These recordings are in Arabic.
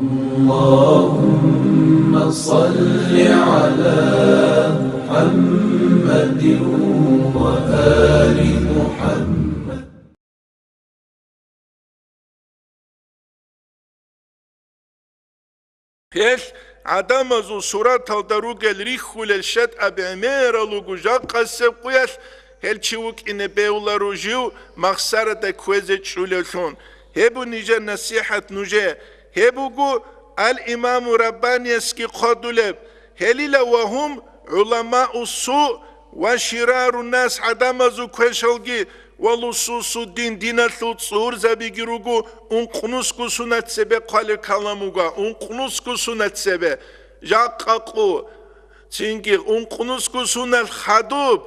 اللهم صل على محمد وآل محمد. هل عدم زو صورت الدروج الريخول الشد أبعمير لوجاق السبقيل هل تشوك إن بيولا رجيو مخسرة كوزة شولتون هبو نيجا نصيحة نوجه هبو جو الإمام رباني اسكي قدولب هليلا وهم علماء السوء وشرار الناس عدم زو كوشلجي ولصوص الدين دينة تصور زبيجروجو انقنوسكو سنة سبه قال كلاموجا انقنوسكو سنة سبه جاققو تينجي انقنوسكو سنة خدوب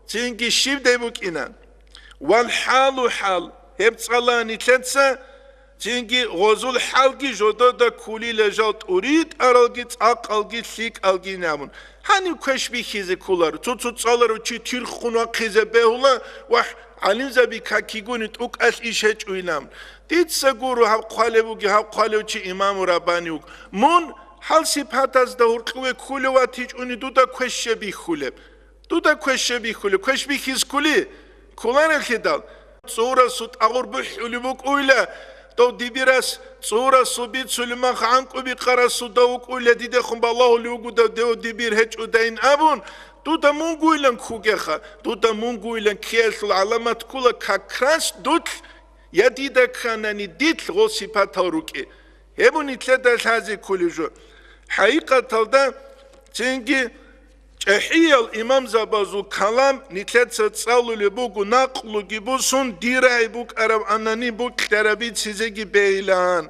تينجي شيب ديبوكينا والحال حال هبتصالاني تنسى تينجي غزول حالجي جودودا كولي لجالت أريد أرالجي تاقالجي ثيك ألجي نامون هاني كشبي خيزي كولار تصالارو چي تيرخونوا خيزي بهولا وح علم زبي كاكيغوني توك أس إيشهج وينام ديت سغورو هاو قالبوغي هاو قالو چي إمام ربانيوغ مون حال سيباتاز دهور قوي كولوا تيج اوني دودا كشبي خولب دودا كشبي خولب كشبي خيز كولي كولار الخدال صورة سوت أغور بحولبوك أولا تو ديبيراس صورة صبيت سلمان خانكو بقرا سوداوك أولا ديدخم بالله ليوغو دو ديبير هج ودين أبون دودا مونغو إلان كوغيخا دودا مونغو إلان كيالث العلامات كولا كاكراس دوت يديدا كاناني ديت غوصي باتاوروكي هبوني تلدا الهازي كولي جو حقيقة تلدا تنجي جحية الإمام زبازو كلام نتلت تصالو لبوغو ناقلو جيبوسون ديراي بوك أرب أناني بوك ترابيت سيزيجي بيلان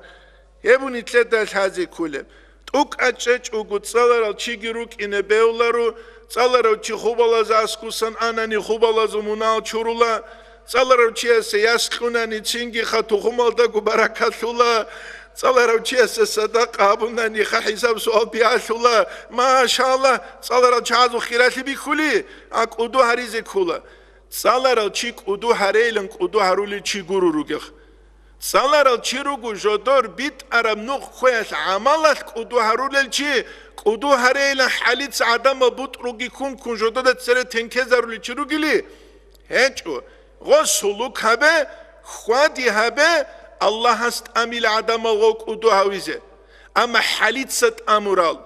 هبو نتلت الهازي كولي توك أتشج اوغو تصالر الچيجيروك إنه بيولارو تصالر الچي خوبالاز أسكوسان أناني خوبالاز منال چورولا تصالر الچي سياسخوناني تشينجي خاتو خمالداغو بركاتولا صلى الله صدق أبونا نيخا حساب سؤال بيعشولا ما شاء الله صلى الله جهاز خيراتي بكولي أك أدو هريزي كولا صلى الله تشيك أدو هريلن أدو هرولي تشي غورو روغيخ صلى الله تشيروغو جدور بيت أرم نوخ خويش عمالك أدو هرولي تشي أدو هريلن حاليت عدم بوت روغي كون جدور تسري تنكيز هرولي تشي روغيلي هنچو غو سلوك هبه خوادي هبه الله هست أميل عدم غوك أدو هاويزه أما حاليت ست أمورال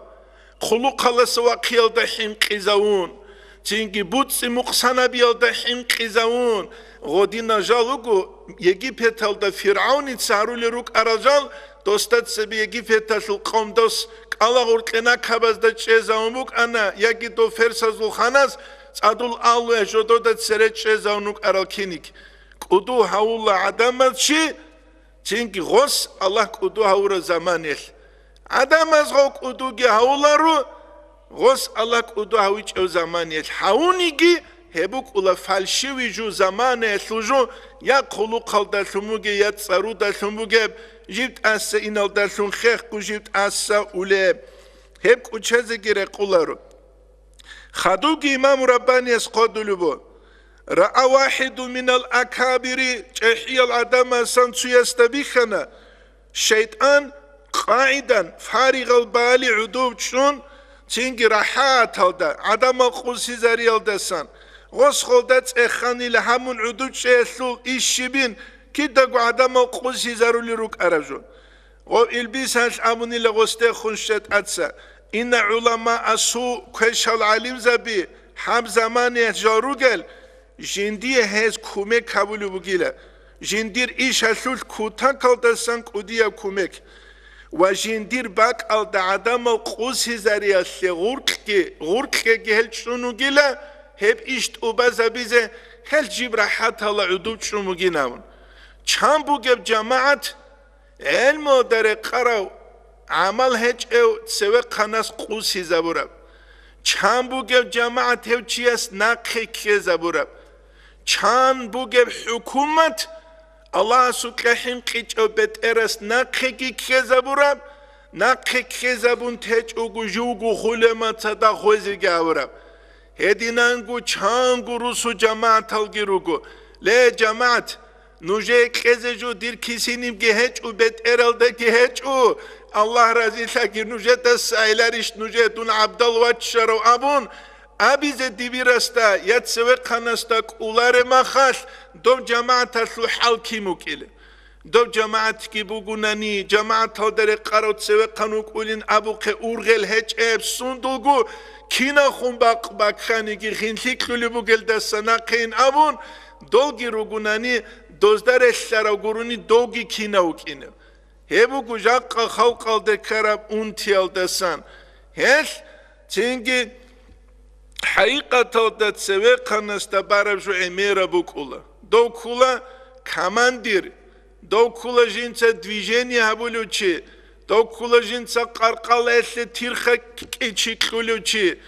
خلوق الله سوا قيل دحيم قيزاون تينجي بوتسي مقصانا بيال دحيم قيزاون غودي نجالوغو يجي بيتال دا فرعوني تسارو لروك أرجال دوستات سبي يجي بيتال القوم دوس كالا غوركنا كاباز دا چيزاون بوك أنا يجي دو فرسازو خاناز تادول آلو اجودو دا تسري چيزاونوك أرال كينيك أدو هاولا عدمت شي تينكي غوس الله كودو هاورا زمانيل عدم از غو كودو جي هاولارو غوس الله كودو هاويج او زمانيل هاونيجي هبوك اولا فالشوي جو زمانيل جو يا قلو قل دلتموغي يا تصارو دلتموغي جيبت أسا إنال دلتم خيخ كو جيبت أسا أولي هب كو چهزي گيري قولارو خدوغي امام رباني اس قدو لبو رأى واحد من الأكابر جحي العدم سنسو يستبيخنا شيطان قاعدا فارغ البال عدوب شون تنجي راحات هلدا عدم القوسي زاري هلدسان غص خلدت اخاني لهمون عدوب شيثلول إشبين كده عدم القوسي زارو لروك أرجون والبيس هاش أموني لغسته خنشت أتسا إن علماء السوء كش العلم زبي هم زماني جاروغل جندي هز كومك كابولو بگيلا جندير إيش هسول كوتان كالدسان كوديا كومك وجندير باك al da adam القوسي زاريا غورك هل شنو گيلا هب إشت أبازا بيزه هل جيب راحت هلا عدود شنو گينامون چان بوگب جماعت علمو در قراو عمل هج او تسوى قناس قوسي زبورب چان بوگب جماعت هو چياس ناقه كي زبورب چان بوگب حكومت الله سكحين قيج او بيت ارس ناقه كي زبورب ناقه كي زبون تج او جوگو خلما تدا خوزي گاورب هدينانگو چانگو رسو جماعت هلگيروگو ليه جماعت nuje kezeju dir kisinim gehecu bet eralda gehecu Allah razıysa ki nuje da saylariş nuje dun abdal vaçşaro abun abize divirasta yatseve kanasta ulare mahas do cemaata su halki mukile do cemaat ki bugunani cemaat hodere qarot seve kanuk ulin abuke urgel heç eb sundulgu kina khumbak bakkhani ki khinlik kulübü gelda sana khin abun dolgi rugunani dozdare şara guruni dolgi kina ukine hebu kujak xalqalde karab untiyaldasan hes çünkü haqiqatan da seve kanasta barabju emera bukula dokula komandir dokula jinca движение habuluchi dokula jinca qarqal esle tirxa keçikluluchi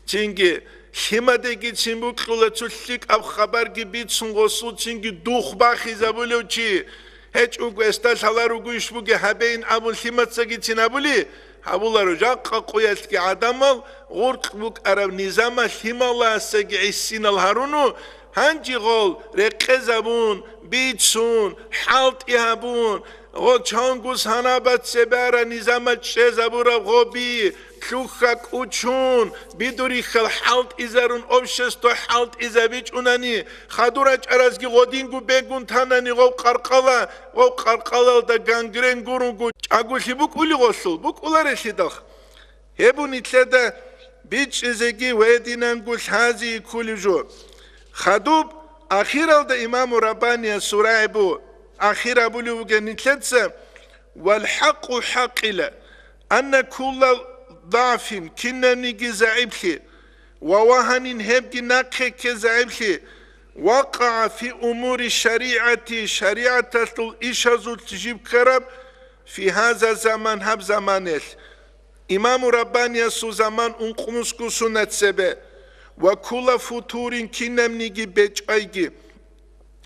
çünkü himadegi çimbukula çullik ab xabar gibi sungosu çünkü duh baxizabuluchi hiç ugu estashalar ugu işbuge habein abul himatsa gitsinabuli Habular jaqqa qoyaski adamal gurq buk arab nizama himala sagi issinal harunu hangi gol reqezabun bitsun halt ihabun go changus hanabat sebara nizama chezabura gobi klukak uchun biduri khal halt izarun obshesto halt izabich unani khadurach arazgi godingu begun tanani go qarqala da gangren gurungu agulhi buk uli gosul buk ulare sidakh hebun itleda bich izegi wedinen gul hazi kuliju khadub akhiralda imam rabbani surah bu akhira bulu genitletsa wal haqu haqila anna kull ضعف كنني جزعبخي ووهن هبجي نقه كزعبخي وقع في أمور الشريعة شريعة الإشاز تجيب كرب في هذا الزمان هب زمانه إمام رباني يسو زمان انقمسكو سنة سبه وكل فتور كنم نيجي بيجايجي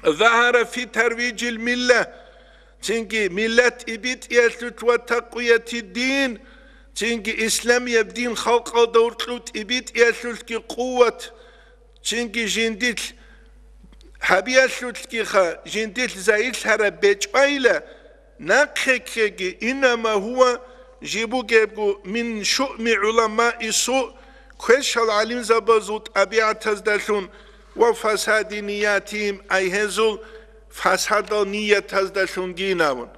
ظهر في ترويج الملة تنجي ملة إبيت يسلت وتقوية الدين çünkü İslam yebdin halka doğrultlut ibit yaslut ki kuvvet çünkü jindil habiyaslut ki ha jindil zayil hara beçayla nakhekegi inma huwa jibu gebu min şu'mi ulama isu kweşal alim zabazut abiat azdalun ve fasadi niyatim ayhezul fasada niyet azdalun ginavun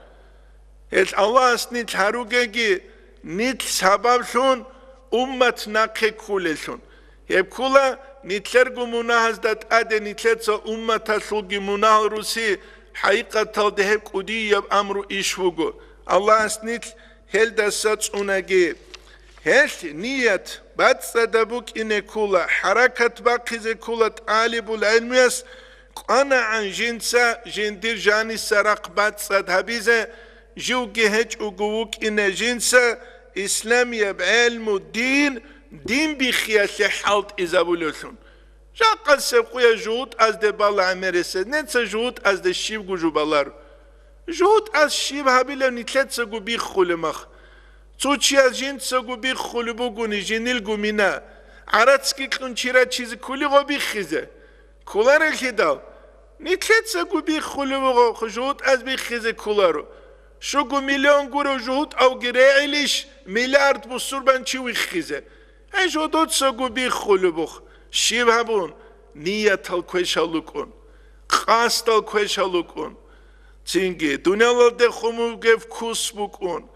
et Allah asnit harugegi nit sababşun ummat nakhe kuleshun hep kula nitler gumunahazdat ade nitletsa ummata sugi munah rusi haqiqatan de hep qudiyab amru ishvugu Allah asnit heldasat unagi hel niyet batsadabuk ine kula harakat baqize kulat alibul ilmiyas qana an jinsa jindir jani sarak batsad habize جوجي هج وجوك إن جنسا إسلامية بعلم الدين دين بخياس حالت إذا بلوثون جاقل سبقيا جهود از ده بالا عمرسة نتسا جهود از ده شيب جو بالار جهود از شيب هابيلا نتلتسا جو بيخ خلمخ توچي از جنسا جو بيخ خلبو گوني جنيل جو منا عراتسكي كلون چيرا چيز كولي غو بيخ خيزة كولار الكدال نتلتسا جو بيخ خلبو جهود از بيخ خيزة كولارو شو مليون جورو جهود أو جريعليش مليارد بصوربان شو يخيزه هاي جهود سجو بيخلبوخ شيب هبون نية الكويش هلوكون قاست الكويش هلوكون تينجي دنيا لده خمو جف كوس بكون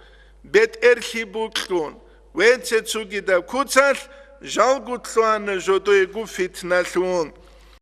بيت إرخي بكون وين تسوجي دا كوتسال جال قطلوان جدو يجو فتنة لون